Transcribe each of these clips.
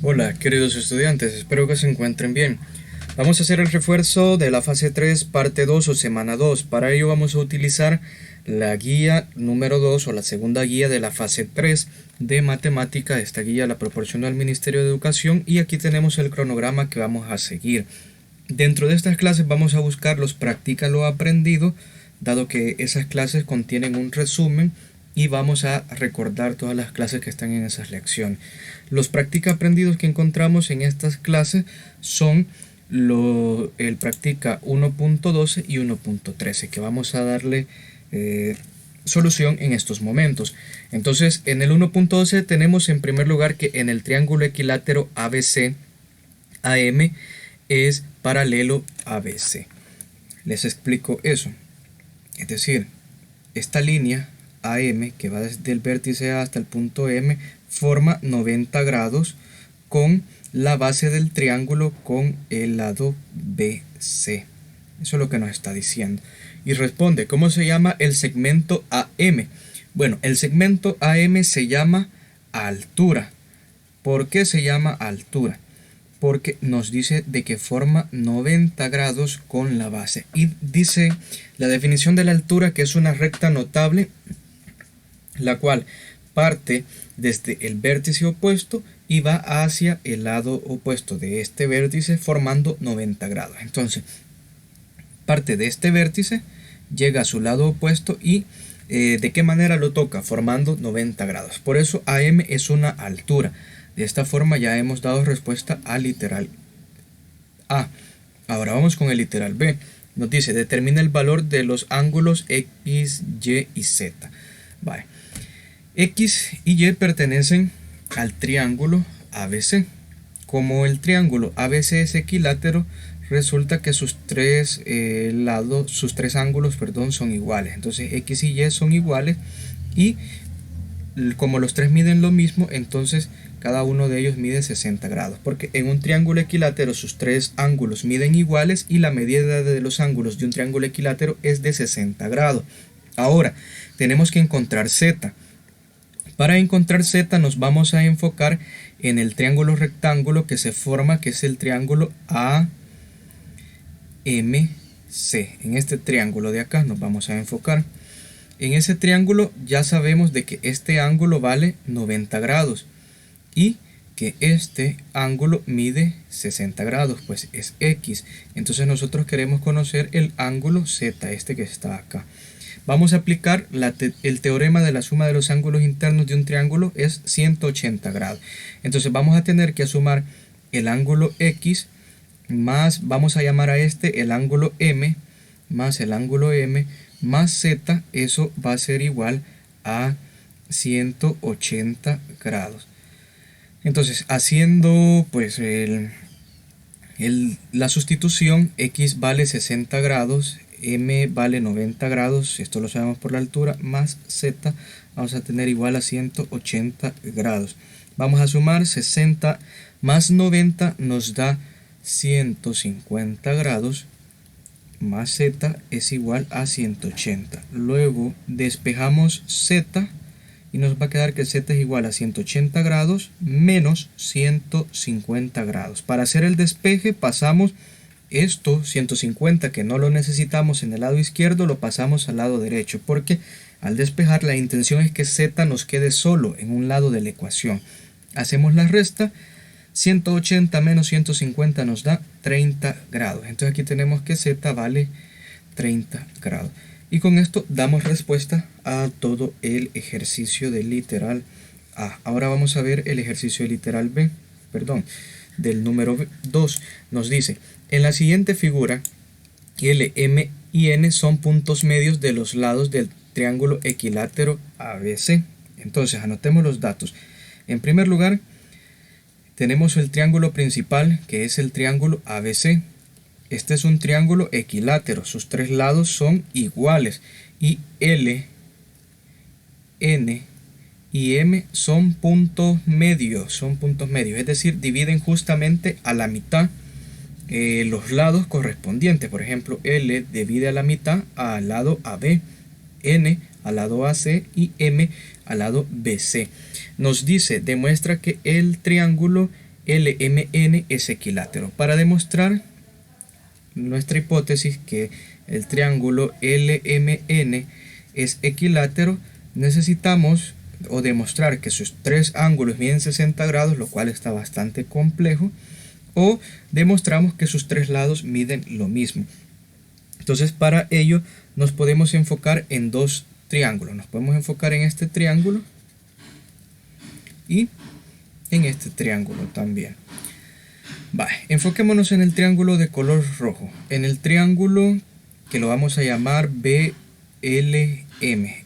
Hola, queridos estudiantes, espero que se encuentren bien. Vamos a hacer el refuerzo de la fase 3, parte 2 o semana 2. Para ello vamos a utilizar la guía número 2 o la segunda guía de la fase 3 de matemática. Esta guía la proporcionó el Ministerio de Educación y aquí tenemos el cronograma que vamos a seguir. Dentro de estas clases vamos a buscar los practica lo aprendido, dado que esas clases contienen un resumen y vamos a recordar todas las clases que están en esas lecciones. Los practica aprendidos que encontramos en estas clases son el practica 1.12 y 1.13, que vamos a darle solución en estos momentos. Entonces, en el 1.12 tenemos en primer lugar que en el triángulo equilátero ABC, AM es paralelo a BC. Les explico eso. Es decir, esta línea AM que va desde el vértice A hasta el punto M forma 90 grados con la base del triángulo con el lado BC. Eso es lo que nos está diciendo. Y responde, ¿cómo se llama el segmento AM? Bueno, el segmento AM se llama altura. ¿Por qué se llama altura? Porque nos dice de que forma 90 grados con la base. Y dice la definición de la altura que es una recta notable, la cual parte desde el vértice opuesto y va hacia el lado opuesto de este vértice formando 90 grados. Entonces, parte de este vértice, llega a su lado opuesto y ¿de qué manera lo toca? Formando 90 grados. Por eso AM es una altura. De esta forma ya hemos dado respuesta al literal A. Ahora vamos con el literal B. Nos dice, determina el valor de los ángulos X, Y y Z. Vale. X y Y pertenecen al triángulo ABC. Como el triángulo ABC es equilátero, resulta que sus tres ángulos, son iguales. Entonces X y Y son iguales y como los tres miden lo mismo, entonces cada uno de ellos mide 60 grados, porque en un triángulo equilátero sus tres ángulos miden iguales y la medida de los ángulos de un triángulo equilátero es de 60 grados. Ahora, tenemos que encontrar Z. Para encontrar Z nos vamos a enfocar en el triángulo rectángulo que se forma, que es el triángulo AMC. En este triángulo de acá nos vamos a enfocar. En ese triángulo ya sabemos de que este ángulo vale 90 grados y que este ángulo mide 60 grados, pues es X. Entonces nosotros queremos conocer el ángulo Z, este que está acá. Vamos a aplicar el teorema de la suma de los ángulos internos de un triángulo es 180 grados. Entonces vamos a tener que sumar el ángulo X más, vamos a llamar a este el ángulo M, más el ángulo M, más Z, eso va a ser igual a 180 grados. Entonces, haciendo pues la sustitución, X vale 60 grados, M vale 90 grados, esto lo sabemos por la altura, más Z vamos a tener igual a 180 grados. Vamos a sumar 60 más 90 nos da 150 grados, más Z es igual a 180. Luego despejamos Z y nos va a quedar que Z es igual a 180 grados menos 150 grados. Para hacer el despeje pasamos esto, 150, que no lo necesitamos en el lado izquierdo, lo pasamos al lado derecho, porque al despejar la intención es que Z nos quede solo en un lado de la ecuación. Hacemos la resta, 180 menos 150 nos da 30 grados. Entonces aquí tenemos que Z vale 30 grados. Y con esto damos respuesta a todo el ejercicio del literal A. Ahora vamos a ver el ejercicio del literal B, del número 2. Nos dice, en la siguiente figura, L, M y N son puntos medios de los lados del triángulo equilátero ABC. Entonces anotemos los datos. En primer lugar, tenemos el triángulo principal, que es el triángulo ABC. Este es un triángulo equilátero, sus tres lados son iguales y L, N y M son puntos medios, es decir, dividen justamente a la mitad los lados correspondientes. Por ejemplo, L divide a la mitad al lado AB, N al lado AC y M al lado BC. Nos dice, demuestra que el triángulo LMN es equilátero. Para demostrar nuestra hipótesis que el triángulo LMN es equilátero, necesitamos o demostrar que sus tres ángulos miden 60 grados, lo cual está bastante complejo, o demostramos que sus tres lados miden lo mismo. Entonces, para ello nos podemos enfocar en dos triángulos. Nos podemos enfocar en este triángulo y en este triángulo también. Vale, enfoquémonos en el triángulo de color rojo. En el triángulo que lo vamos a llamar BLM.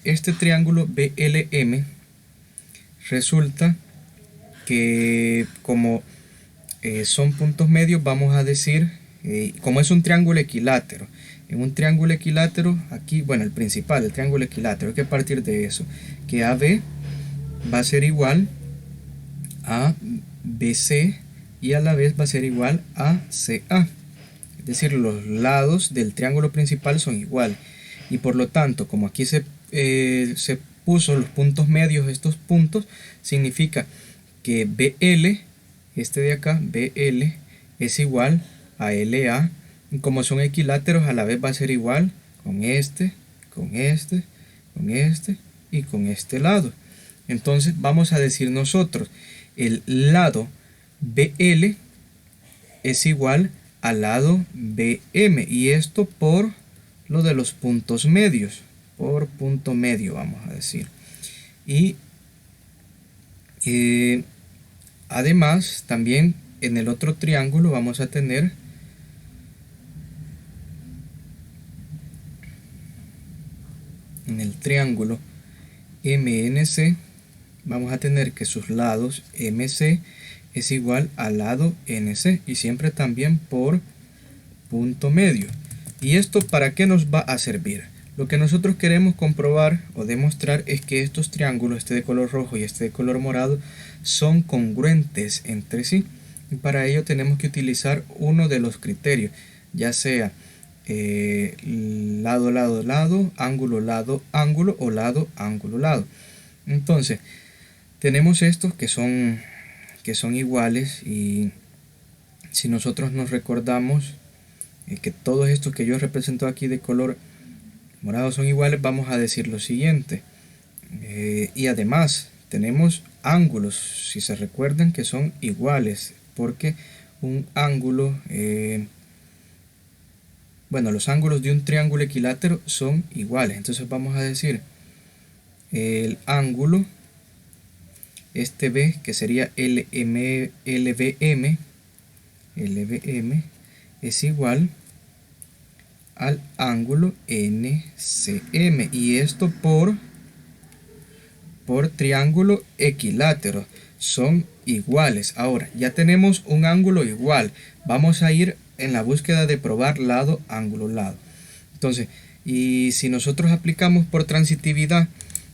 Este triángulo BLM resulta que como son puntos medios, vamos a decir, como es un triángulo equilátero. En un triángulo equilátero, aquí, bueno, el principal, el triángulo equilátero, hay que partir de eso, que AB va a ser igual a BC y a la vez va a ser igual a CA. Es decir, los lados del triángulo principal son iguales. Y por lo tanto, como aquí se puso los puntos medios, estos puntos, significa que BL, este de acá, BL, es igual a LA. Y como son equiláteros, a la vez va a ser igual con este, con este, con este y con este lado. Entonces vamos a decir nosotros, el lado BL es igual al lado BM, y esto por lo de los puntos medios, por punto medio vamos a decir. Y además también en el otro triángulo vamos a tener en el triángulo MNC, vamos a tener que sus lados MC es igual al lado NC, y siempre también por punto medio. ¿Y esto para qué nos va a servir? Lo que nosotros queremos comprobar o demostrar es que estos triángulos, este de color rojo y este de color morado, son congruentes entre sí. Y para ello tenemos que utilizar uno de los criterios, ya sea lado, lado, lado, ángulo, lado, ángulo o lado, ángulo, lado. Entonces, tenemos estos que son iguales, y si nosotros nos recordamos que todos estos que yo represento aquí de color morado son iguales, vamos a decir lo siguiente. Y además tenemos ángulos, si se recuerdan, que son iguales, porque un ángulo, bueno, los ángulos de un triángulo equilátero son iguales. Entonces vamos a decir el ángulo, este B, que sería LBM, es igual al ángulo NCM, y esto por triángulo equilátero, son iguales. Ahora ya tenemos un ángulo igual, vamos a ir en la búsqueda de probar lado, ángulo, lado. Entonces, y si nosotros aplicamos por transitividad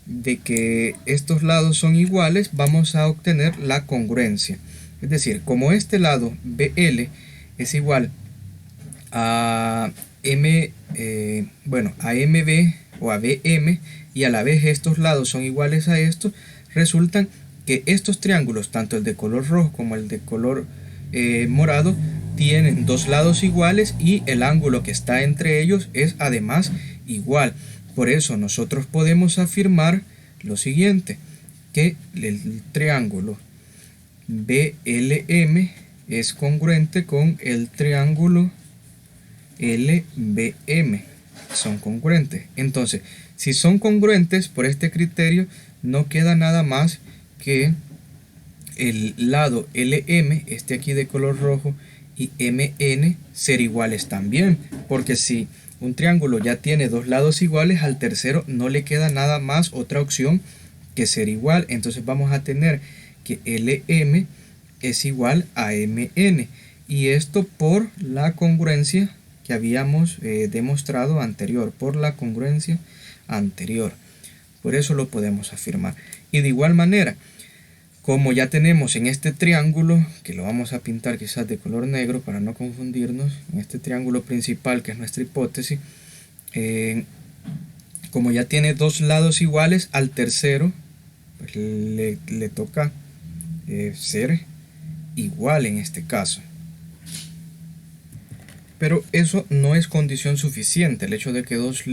de que estos lados son iguales, vamos a obtener la congruencia. Es decir, como este lado BL es igual a a MB o a BM, y a la vez estos lados son iguales a estos, resultan que estos triángulos, tanto el de color rojo como el de color morado, tienen dos lados iguales, y el ángulo que está entre ellos es además igual. Por eso nosotros podemos afirmar lo siguiente, que el triángulo BLM es congruente con el triángulo LBM. Son congruentes. Entonces, si son congruentes por este criterio, no queda nada más que el lado LM, este aquí de color rojo, y MN ser iguales también, porque si un triángulo ya tiene dos lados iguales, al tercero no le queda nada más otra opción que ser igual. Entonces vamos a tener que LM es igual a MN, y esto por la congruencia que habíamos demostrado anterior, por la congruencia anterior. Por eso lo podemos afirmar. Y de igual manera, como ya tenemos en este triángulo, que lo vamos a pintar quizás de color negro para no confundirnos, en este triángulo principal que es nuestra hipótesis, como ya tiene dos lados iguales, al tercero pues le toca ser igual en este caso. Pero eso no es condición suficiente. El hecho de que dos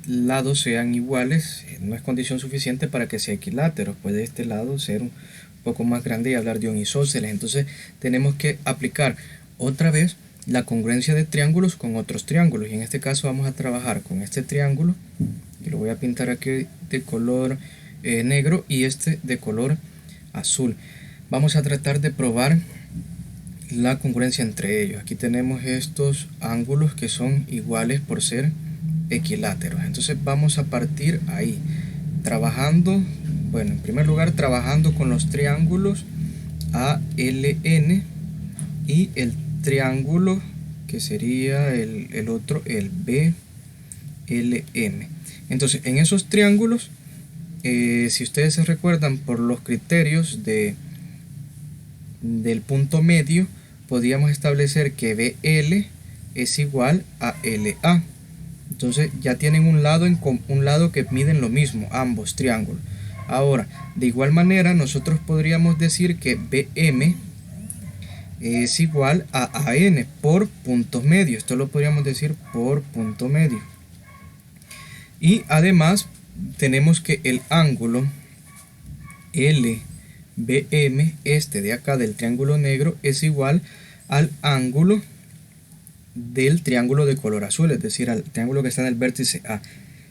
lados sean iguales no es condición suficiente para que sea equilátero. Puede este lado ser un poco más grande y hablar de un isósceles. Entonces tenemos que aplicar otra vez la congruencia de triángulos con otros triángulos. Y en este caso vamos a trabajar con este triángulo, que lo voy a pintar aquí de color negro, y este de color azul. Vamos a tratar de probar la congruencia entre ellos. Aquí tenemos estos ángulos que son iguales por ser equiláteros. Entonces vamos a partir ahí, trabajando, bueno, en primer lugar trabajando con los triángulos ALN y el triángulo que sería el otro, el BLM. Entonces en esos triángulos, si ustedes se recuerdan por los criterios del punto medio, podríamos establecer que BL es igual a LA. Entonces ya tienen un lado que miden lo mismo, ambos triángulos. Ahora, de igual manera, nosotros podríamos decir que BM es igual a AN por puntos medios. Esto lo podríamos decir por punto medio. Y además tenemos que el ángulo LBM, este de acá del triángulo negro, es igual al ángulo del triángulo de color azul, es decir, al triángulo que está en el vértice A,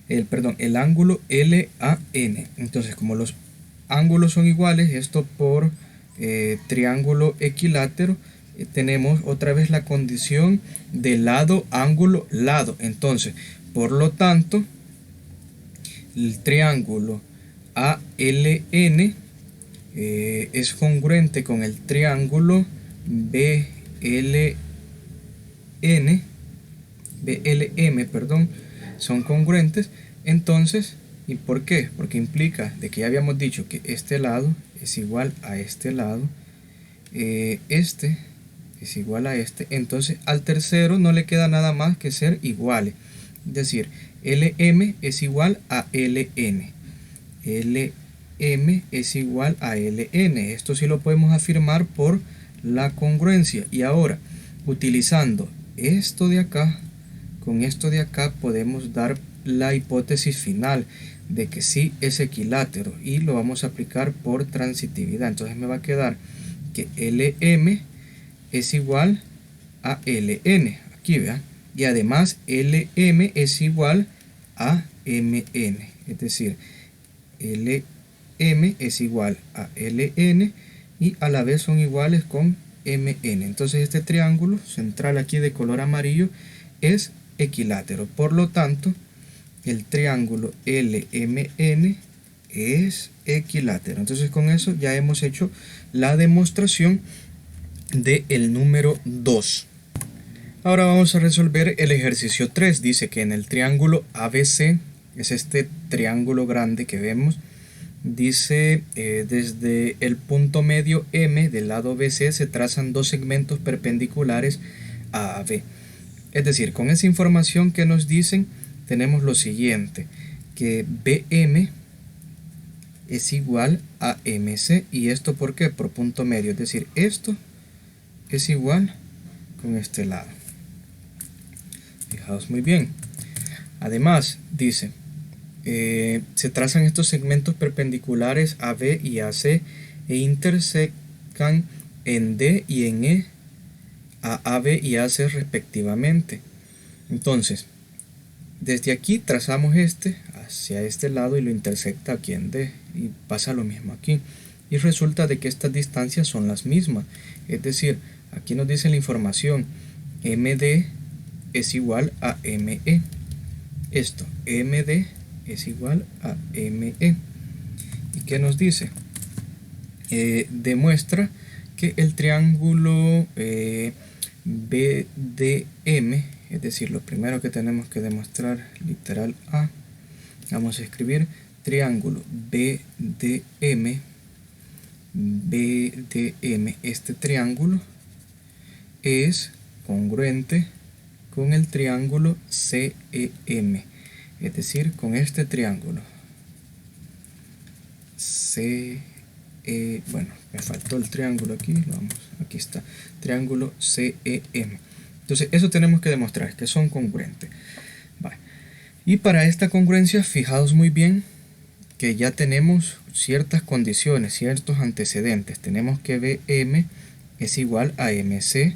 el ángulo LAN. Entonces, como los ángulos son iguales, esto por triángulo equilátero, tenemos otra vez la condición de lado, ángulo, lado. Entonces, por lo tanto, el triángulo ALN es congruente con el triángulo BLM, son congruentes. Entonces, ¿y por qué? Porque implica de que ya habíamos dicho que este lado es igual a este lado, este es igual a este. Entonces al tercero no le queda nada más que ser iguales, es decir, LM es igual a LN, LM es igual a LN. Esto sí lo podemos afirmar por la congruencia. Y ahora, utilizando esto de acá con esto de acá, podemos dar la hipótesis final de que sí es equilátero, y lo vamos a aplicar por transitividad. Entonces me va a quedar que LM es igual a LN, aquí vean, y además LM es igual a MN, es decir, LM es igual a LN y a la vez son iguales con MN. Entonces este triángulo central aquí de color amarillo es equilátero. Por lo tanto, el triángulo LMN es equilátero. Entonces con eso ya hemos hecho la demostración del número 2. Ahora vamos a resolver el ejercicio 3. Dice que en el triángulo ABC, es este triángulo grande que vemos, dice desde el punto medio M del lado BC se trazan dos segmentos perpendiculares a AB. Es decir, con esa información que nos dicen, tenemos lo siguiente, que BM es igual a MC. ¿Y esto por qué? Por punto medio, es decir, esto es igual con este lado. Fijaos muy bien. Además, dice, se trazan estos segmentos perpendiculares AB y AC e intersecan en D y en E a AB y AC respectivamente. Entonces, desde aquí trazamos este hacia este lado y lo intersecta aquí en D, y pasa lo mismo aquí, y resulta de que estas distancias son las mismas. Es decir, aquí nos dice la información, MD es igual a ME. Esto, MD es igual a ME. ¿Y qué nos dice? Demuestra que el triángulo BDM, es decir, lo primero que tenemos que demostrar, literal A, vamos a escribir triángulo BDM, este triángulo es congruente con el triángulo CEM, es decir, con este triángulo CEM. bueno, me faltó el triángulo aquí, vamos, aquí está, triángulo CEM. Entonces eso tenemos que demostrar, que son congruentes. Vale. Y para esta congruencia, fijaos muy bien que ya tenemos ciertas condiciones, ciertos antecedentes. Tenemos que BM es igual a MC.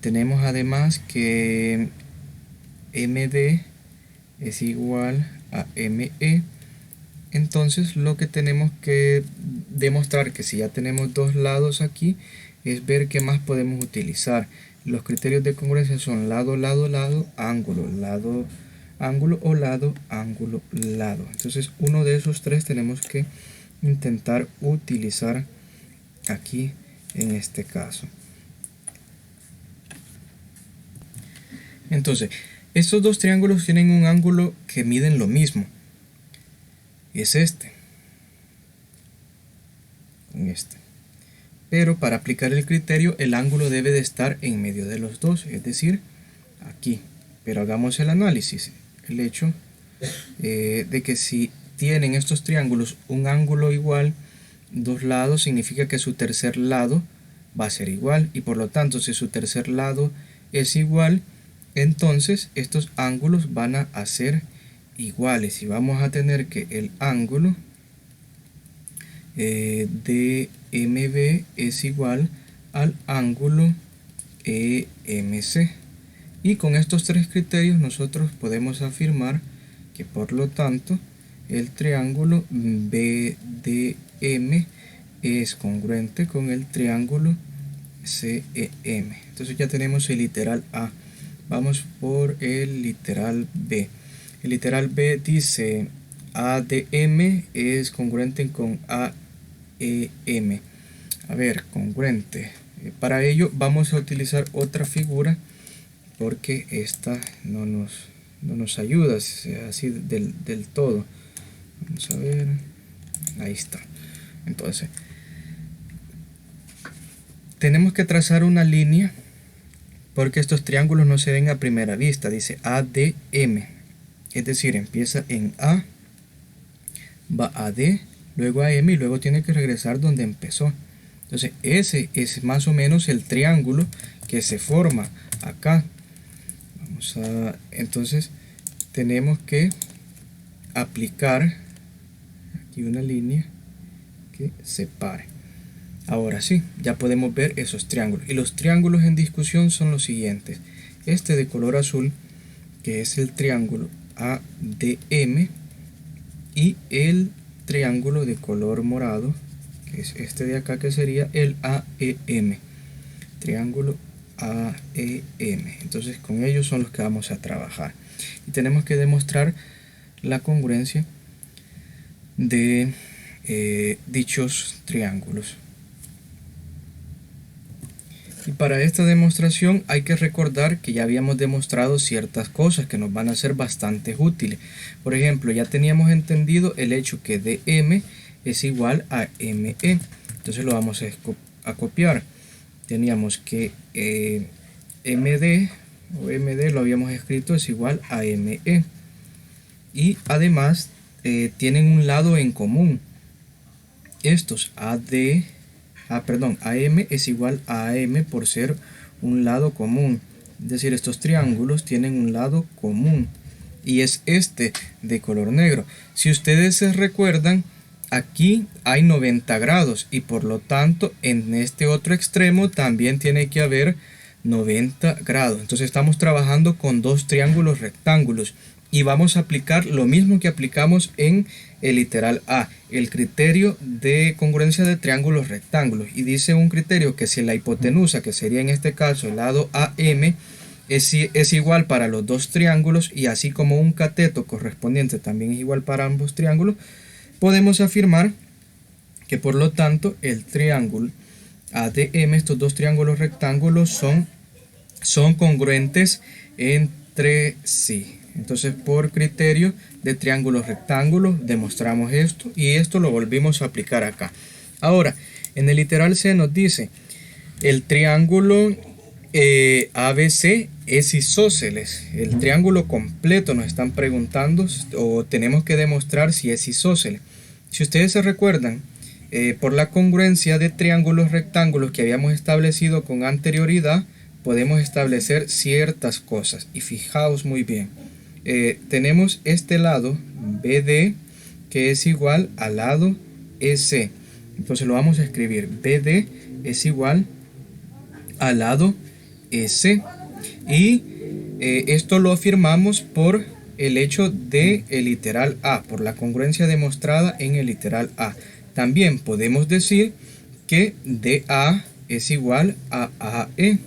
Tenemos además que MD es igual a ME. Entonces lo que tenemos que demostrar, que si ya tenemos dos lados aquí, es ver qué más podemos utilizar. Los criterios de congruencia son lado, lado, lado, ángulo, lado, ángulo o lado, ángulo, lado. Entonces uno de esos tres tenemos que intentar utilizar aquí en este caso. Entonces estos dos triángulos tienen un ángulo que miden lo mismo. Es este. Pero para aplicar el criterio, el ángulo debe de estar en medio de los dos, es decir, aquí. Pero hagamos el análisis. El hecho de que si tienen estos triángulos un ángulo igual, dos lados, significa que su tercer lado va a ser igual. Y por lo tanto, si su tercer lado es igual, entonces estos ángulos van a ser iguales. Y vamos a tener que el ángulo DMB es igual al ángulo EMC. Y con estos tres criterios nosotros podemos afirmar que por lo tanto el triángulo BDM es congruente con el triángulo CEM. Entonces ya tenemos el literal A. Vamos por el literal B. El literal B dice ADM es congruente con AEM. A ver, congruente. Para ello vamos a utilizar otra figura porque esta no nos ayuda así del todo. Vamos a ver. Ahí está. Entonces, tenemos que trazar una línea porque estos triángulos no se ven a primera vista. Dice ADM. Es decir, empieza en A, va a D, luego a M y luego tiene que regresar donde empezó. Entonces ese es más o menos el triángulo que se forma acá. Entonces tenemos que aplicar aquí una línea que separe. Ahora sí, ya podemos ver esos triángulos. Y los triángulos en discusión son los siguientes. Este de color azul, que es el triángulo ADM, y el triángulo de color morado, que es este de acá, que sería el AEM. Triángulo AEM. Entonces con ellos son los que vamos a trabajar. Y tenemos que demostrar la congruencia de dichos triángulos. Y para esta demostración hay que recordar que ya habíamos demostrado ciertas cosas que nos van a ser bastante útiles. Por ejemplo, ya teníamos entendido el hecho que DM es igual a ME. Entonces lo vamos a copiar. Teníamos que MD o MD lo habíamos escrito es igual a ME. Y además tienen un lado en común. Estos AM es igual a AM por ser un lado común. Es decir, estos triángulos tienen un lado común y es este de color negro. Si ustedes se recuerdan, aquí hay 90 grados y por lo tanto en este otro extremo también tiene que haber 90 grados. Entonces estamos trabajando con dos triángulos rectángulos y vamos a aplicar lo mismo que aplicamos en el literal A, el criterio de congruencia de triángulos rectángulos. Y dice un criterio que si la hipotenusa, que sería en este caso el lado AM, es igual para los dos triángulos y así como un cateto correspondiente también es igual para ambos triángulos, podemos afirmar que por lo tanto el triángulo ADM, estos dos triángulos rectángulos son congruentes entre sí. Entonces por criterio de triángulos rectángulos demostramos esto y esto lo volvimos a aplicar acá. Ahora en el literal C nos dice el triángulo ABC es isósceles. El triángulo completo nos están preguntando o tenemos que demostrar si es isósceles. Si ustedes se recuerdan, Por la congruencia de triángulos rectángulos que habíamos establecido con anterioridad, podemos establecer ciertas cosas. Y fijaos muy bien, tenemos este lado BD que es igual al lado EC. Entonces lo vamos a escribir: BD es igual al lado EC. Y esto lo afirmamos por el hecho de el literal A, por la congruencia demostrada en el literal A. También podemos decir que DA es igual a AE.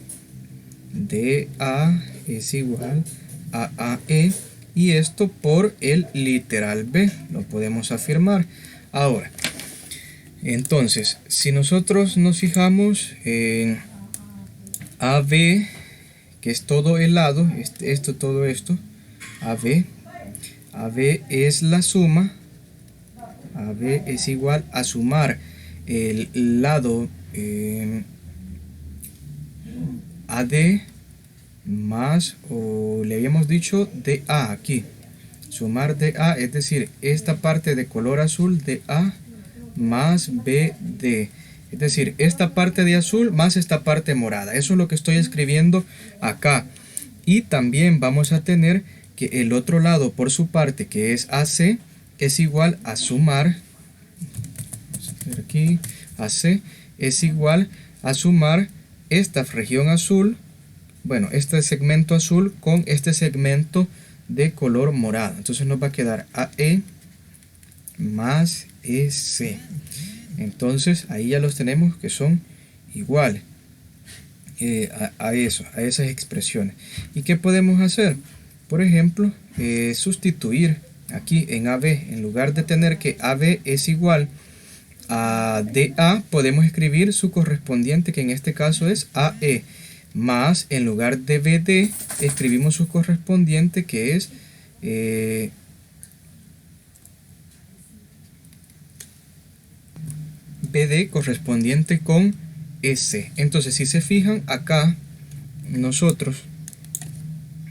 DA es igual a AE. Y esto por el literal B, lo podemos afirmar. Ahora, entonces, si nosotros nos fijamos en AB, que es todo el lado, todo esto, AB es la suma, AB es igual a sumar el lado AD más, o le habíamos dicho DA aquí, sumar DA, es decir, esta parte de color azul DA más BD, es decir, esta parte de azul más esta parte morada. Eso es lo que estoy escribiendo acá. Y también vamos a tener que el otro lado por su parte, que es AC, es igual a sumar, vamos a ver aquí, AC es igual a sumar esta región azul, bueno, este segmento azul con este segmento de color morado. Entonces nos va a quedar AE más EC. Entonces ahí ya los tenemos que son iguales a esas expresiones. ¿Y qué podemos hacer? Por ejemplo, sustituir aquí en AB, en lugar de tener que AB es igual a DA, podemos escribir su correspondiente, que en este caso es AE, más en lugar de BD escribimos su correspondiente, que es BD correspondiente con S. Entonces, si se fijan acá, nosotros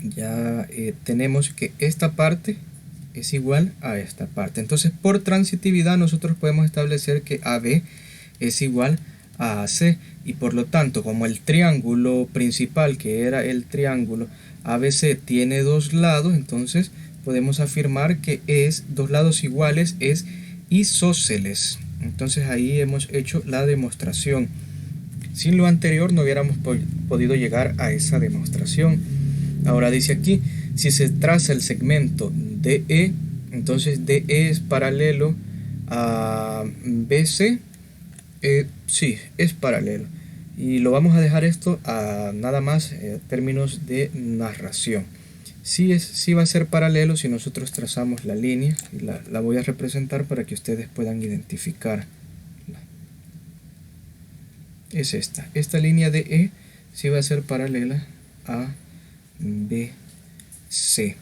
ya tenemos que esta parte es igual a esta parte. Entonces, por transitividad nosotros podemos establecer que AB es igual a AC, y por lo tanto, como el triángulo principal, que era el triángulo ABC, tiene dos lados, entonces podemos afirmar que es dos lados iguales, es isósceles. Entonces ahí hemos hecho la demostración. Sin lo anterior no hubiéramos podido llegar a esa demostración. Ahora dice aquí, si se traza el segmento DE, entonces DE es paralelo a BC. Sí, es paralelo. Y lo vamos a dejar esto a nada más términos de narración. Sí va a ser paralelo si nosotros trazamos la línea. Y la voy a representar para que ustedes puedan identificar. Es esta línea de E sí va a ser paralela a BC.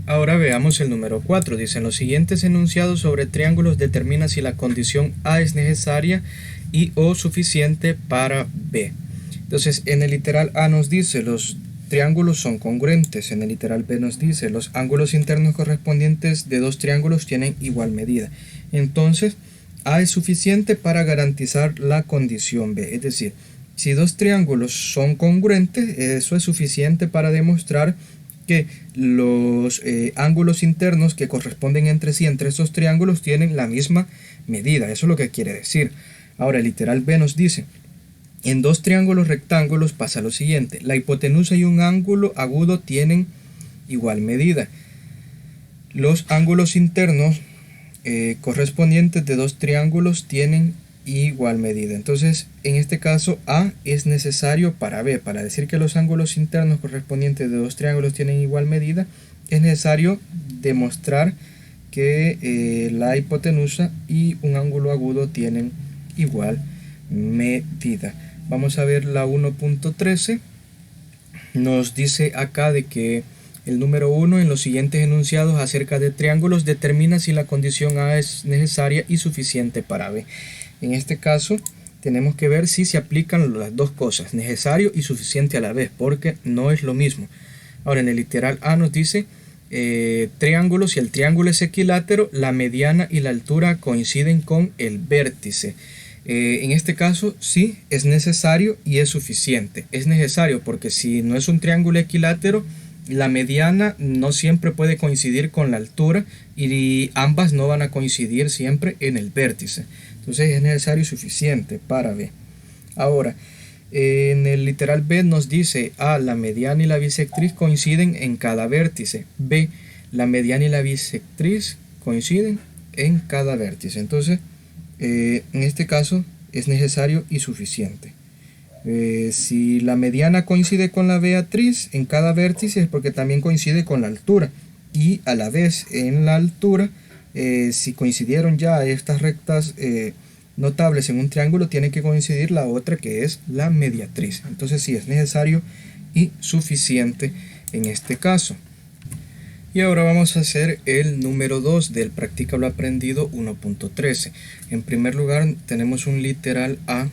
Ahora veamos el número 4. Dicen: los siguientes enunciados sobre triángulos determina si la condición A es necesaria y o suficiente para B. Entonces, en el literal A nos dice los triángulos son congruentes. En el literal B nos dice los ángulos internos correspondientes de dos triángulos tienen igual medida. Entonces, A es suficiente para garantizar la condición B. Es decir, si dos triángulos son congruentes, eso es suficiente para demostrar que los ángulos internos que corresponden entre sí entre estos triángulos tienen la misma medida. Eso es lo que quiere decir. Ahora el literal B nos dice: en dos triángulos rectángulos pasa lo siguiente: la hipotenusa y un ángulo agudo tienen igual medida. Los ángulos internos correspondientes de dos triángulos tienen igual medida. Entonces, en este caso, A es necesario para B. Para decir que los ángulos internos correspondientes de dos triángulos tienen igual medida, es necesario demostrar que la hipotenusa y un ángulo agudo tienen igual medida. Vamos a ver la 1.13. Nos dice acá de que el número 1 en los siguientes enunciados acerca de triángulos determina si la condición A es necesaria y suficiente para B. En este caso tenemos que ver si se aplican las dos cosas, necesario y suficiente a la vez, porque no es lo mismo. Ahora en el literal A nos dice triángulos, si el triángulo es equilátero, la mediana y la altura coinciden con el vértice. En este caso sí es necesario y es suficiente. Es necesario porque si no es un triángulo equilátero, la mediana no siempre puede coincidir con la altura y ambas no van a coincidir siempre en el vértice. Entonces es necesario y suficiente para B. Ahora, en el literal B nos dice A, la mediana y la bisectriz coinciden en cada vértice. B, la mediana y la bisectriz coinciden en cada vértice. Entonces, en este caso es necesario y suficiente. Si la mediana coincide con la beatriz en cada vértice es porque también coincide con la altura. Y a la vez en la altura, si coincidieron ya estas rectas notables en un triángulo, tiene que coincidir la otra que es la mediatriz. Entonces sí es necesario y suficiente en este caso. Y ahora vamos a hacer el número 2 del Practica lo aprendido 1.13. En primer lugar tenemos un literal A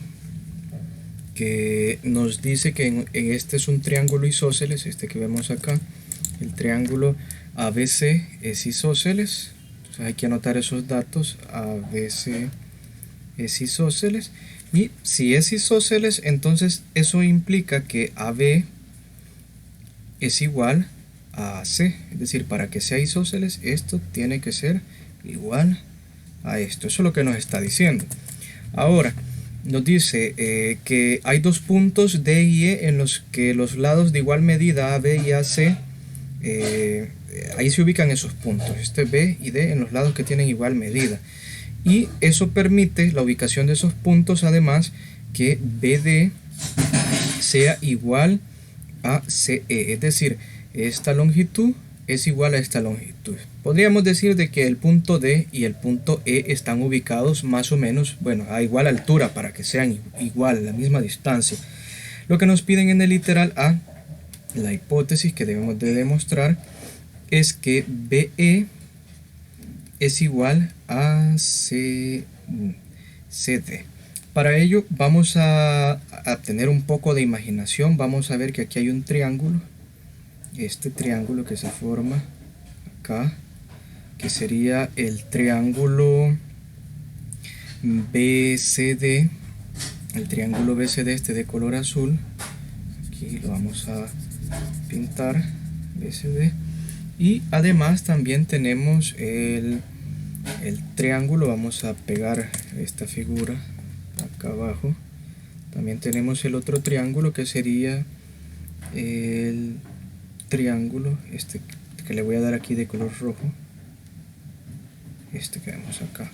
que nos dice que en este es un triángulo isósceles, este que vemos acá, el triángulo ABC es isósceles. Entonces hay que anotar esos datos. ABC es isósceles, y si es isósceles, entonces eso implica que AB es igual a AC, es decir, para que sea isósceles esto tiene que ser igual a esto. Eso es lo que nos está diciendo. Ahora nos dice que hay dos puntos D y E en los que los lados de igual medida AB y AC, ahí se ubican esos puntos, este B y D en los lados que tienen igual medida. Y eso permite la ubicación de esos puntos, además que BD sea igual a CE, es decir, esta longitud es igual a esta longitud. Podríamos decir de que el punto D y el punto E están ubicados más o menos, bueno, a igual altura para que sean igual, la misma distancia. Lo que nos piden en el literal A, la hipótesis que debemos de demostrar, es que BE es igual a CD. Para ello vamos a tener un poco de imaginación. Vamos a ver que aquí hay un triángulo, este triángulo que se forma acá, que sería el triángulo BCD, el triángulo BCD, este de color azul. Aquí lo vamos a pintar, BCD. Y además también tenemos el triángulo, vamos a pegar esta figura acá abajo. También tenemos el otro triángulo que sería el triángulo, este que le voy a dar aquí de color rojo, este que vemos acá.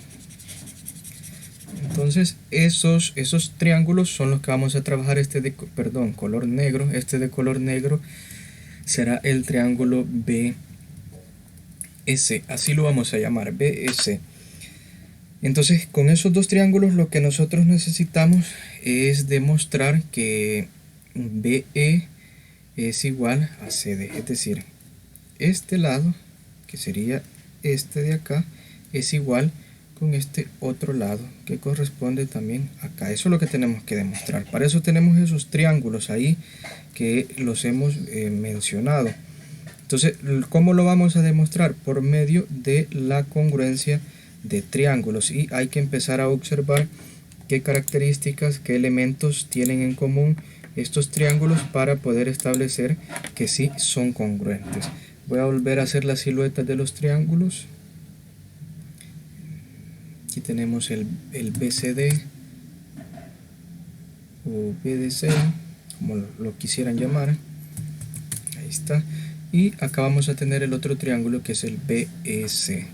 Entonces esos triángulos son los que vamos a trabajar. Color negro, este de color negro será el triángulo BS, así lo vamos a llamar, BS. Entonces con esos dos triángulos lo que nosotros necesitamos es demostrar que BE es igual a CD, es decir, este lado, que sería este de acá, es igual con este otro lado que corresponde también acá. Eso es lo que tenemos que demostrar. Para eso tenemos esos triángulos ahí que los hemos mencionado. Entonces, ¿cómo lo vamos a demostrar? Por medio de la congruencia de triángulos, y hay que empezar a observar qué características, qué elementos tienen en común estos triángulos para poder establecer que sí son congruentes. Voy a volver a hacer las siluetas de los triángulos. Aquí tenemos el BCD o BDC, como lo quisieran llamar. Ahí está. Y acá vamos a tener el otro triángulo que es el BS.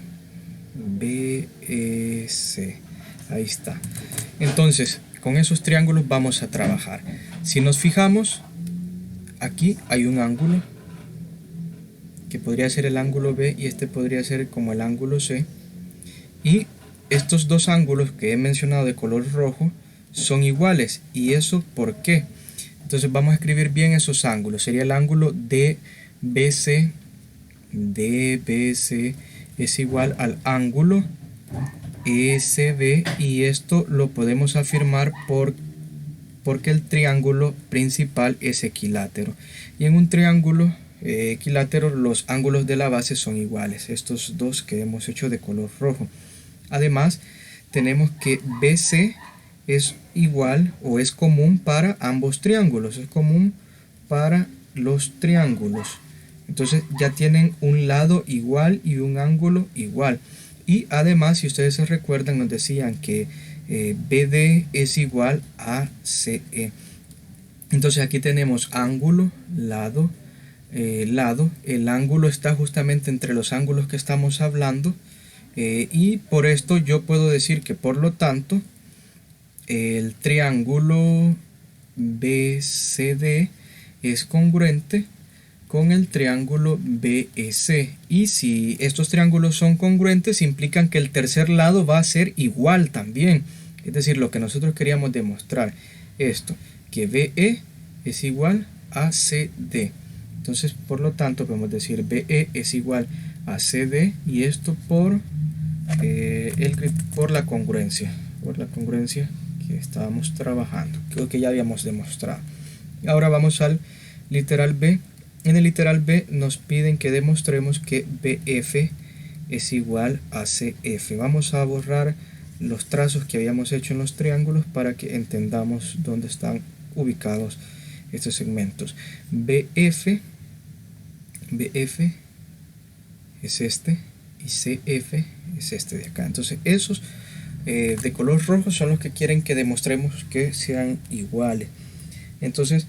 BS. Ahí está. Entonces, con esos triángulos vamos a trabajar. Si nos fijamos, aquí hay un ángulo que podría ser el ángulo B y este podría ser como el ángulo C. Y estos dos ángulos que he mencionado de color rojo son iguales. ¿Y eso por qué? Entonces vamos a escribir bien esos ángulos. Sería el ángulo DBC. DBC es igual al ángulo SB, y esto lo podemos afirmar porque el triángulo principal es equilátero. Y en un triángulo equiláteros, los ángulos de la base son iguales, estos dos que hemos hecho de color rojo. Además, tenemos que BC es igual o es común para ambos triángulos, es común para los triángulos. Entonces ya tienen un lado igual y un ángulo igual. Y además, si ustedes se recuerdan, nos decían que BD es igual a CE. Entonces aquí tenemos ángulo, lado, lado. El ángulo está justamente entre los ángulos que estamos hablando. Y por esto yo puedo decir que por lo tanto el triángulo BCD es congruente con el triángulo BEC. Y si estos triángulos son congruentes, implican que el tercer lado va a ser igual también. Es decir, lo que nosotros queríamos demostrar, esto, que BE es igual a CD. Entonces, por lo tanto, podemos decir BE es igual a CD, y esto por la congruencia, que estábamos trabajando, que ya habíamos demostrado. Ahora vamos al literal B. En el literal B nos piden que demostremos que BF es igual a CF. Vamos a borrar los trazos que habíamos hecho en los triángulos para que entendamos dónde están ubicados estos segmentos. BF es este y CF es este de acá. Entonces esos de color rojo son los que quieren que demostremos que sean iguales. Entonces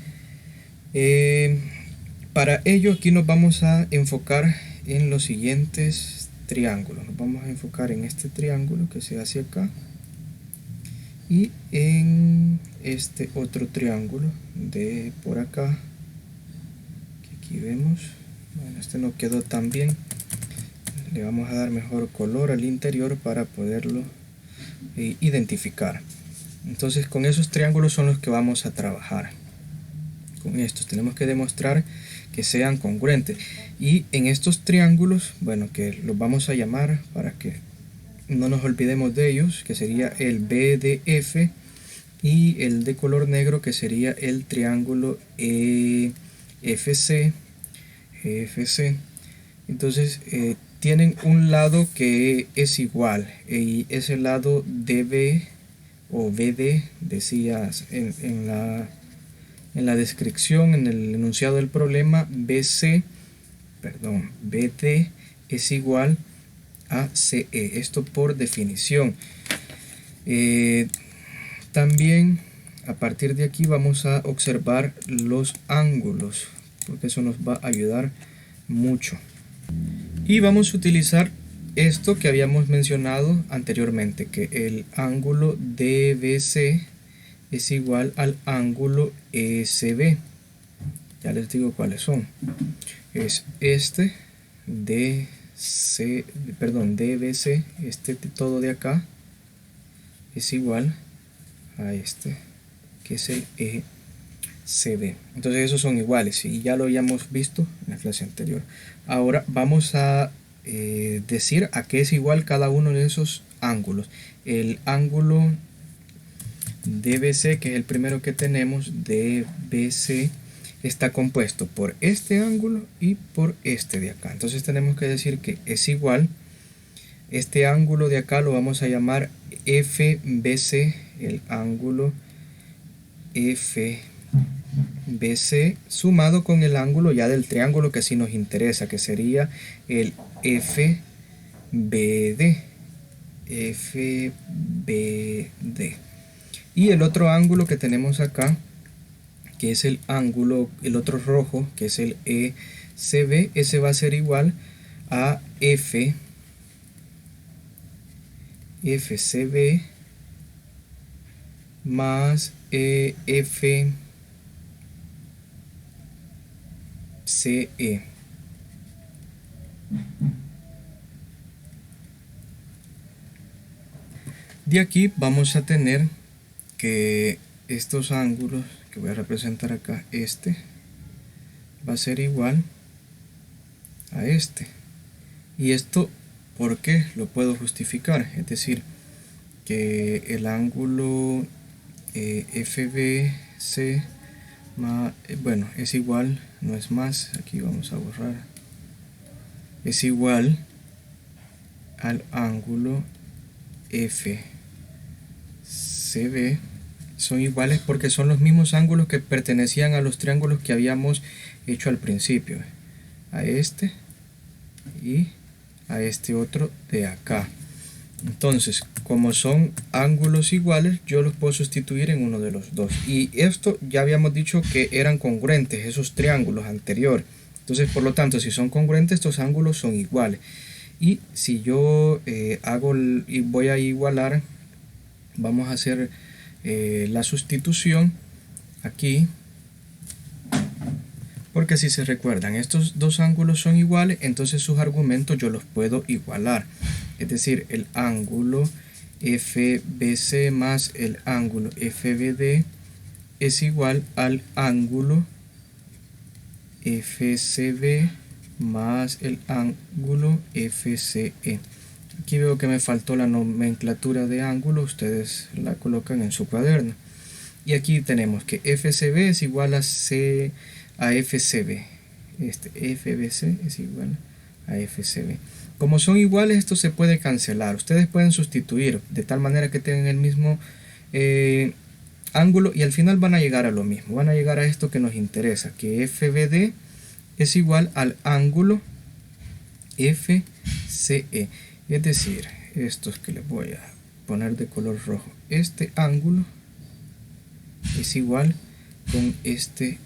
para ello aquí nos vamos a enfocar en los siguientes triángulos. Nos vamos a enfocar en este triángulo que se hace acá y en este otro triángulo de por acá que aquí vemos. Bueno, este no quedó tan bien, le vamos a dar mejor color al interior para poderlo identificar. Entonces con esos triángulos son los que vamos a trabajar. Con estos tenemos que demostrar que sean congruentes, y en estos triángulos, bueno, que los vamos a llamar para que no nos olvidemos de ellos, que sería el BDF, y el de color negro que sería el triángulo EFC. Entonces tienen un lado que es igual, y ese lado DB o BD, decías en la descripción, en el enunciado del problema, BD es igual a CE, esto por definición. También a partir de aquí vamos a observar los ángulos, porque eso nos va a ayudar mucho. Y vamos a utilizar esto que habíamos mencionado anteriormente, que el ángulo DBC es igual al ángulo ECB. Ya les digo cuáles son. Es este DBC, este todo de acá es igual a este, que es el ECB. Entonces esos son iguales y ya lo habíamos visto en la clase anterior. Ahora vamos a decir a qué es igual cada uno de esos ángulos. El ángulo DBC, que es el primero que tenemos, DBC, está compuesto por este ángulo y por este de acá. Entonces tenemos que decir que es igual. Este ángulo de acá lo vamos a llamar FBC, el ángulo FBC sumado con el ángulo ya del triángulo que sí nos interesa, que sería el FBD. Y el otro ángulo que tenemos acá, que es el ángulo, el otro rojo, que es el ECB, ese va a ser igual a FCB más FCE. De aquí vamos a tener que estos ángulos que voy a representar acá, este va a ser igual a este. Y esto, ¿por qué lo puedo justificar? Es decir, que el ángulo FBC bueno, es igual, no es más, aquí vamos a borrar, es igual al ángulo FCB. Son iguales porque son los mismos ángulos que pertenecían a los triángulos que habíamos hecho al principio, a este y a este otro de acá. Entonces, como son ángulos iguales, yo los puedo sustituir en uno de los dos. Y esto ya habíamos dicho que eran congruentes, esos triángulos anteriores. Entonces, por lo tanto, si son congruentes, estos ángulos son iguales. Y si yo voy a igualar, vamos a hacer la sustitución aquí. Porque si se recuerdan, estos dos ángulos son iguales, entonces sus argumentos yo los puedo igualar. Es decir, el ángulo FBC más el ángulo FBD es igual al ángulo FCB más el ángulo FCE. Aquí veo que me faltó la nomenclatura de ángulo, ustedes la colocan en su cuaderno. Y aquí tenemos que FCB es igual a FCB. FBC es igual a FCB. Como son iguales, esto se puede cancelar. Ustedes pueden sustituir de tal manera que tengan el mismo ángulo y al final van a llegar a lo mismo. Van a llegar a esto que nos interesa, que FBD es igual al ángulo FCE. Es decir, estos que les voy a poner de color rojo. Este ángulo es igual con este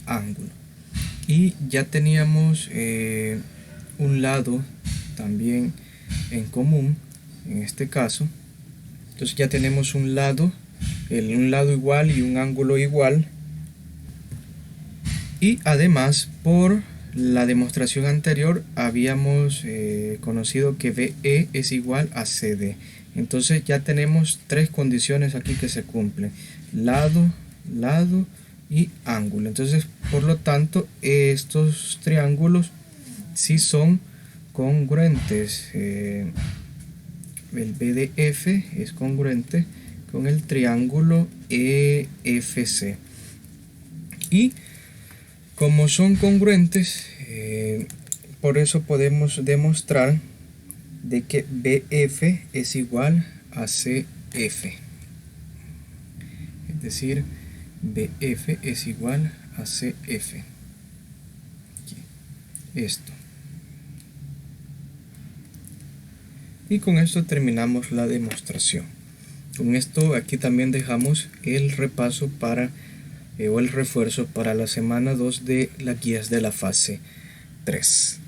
ángulo. Y ya teníamos un lado también en común en este caso. Entonces ya tenemos un lado igual y un ángulo igual. Y además, por la demostración anterior habíamos conocido que BE es igual a CD. Entonces ya tenemos tres condiciones aquí que se cumplen: lado, lado y ángulo. Entonces, por lo tanto, estos triángulos sí son congruentes. El BDF es congruente con el triángulo EFC. Y como son congruentes, por eso podemos demostrar de que BF es igual a CF. Es decir, BF es igual a CF. Aquí. Esto. Y con esto terminamos la demostración. Con esto aquí también dejamos el repaso o el refuerzo para la semana 2 de las guías de la fase 3.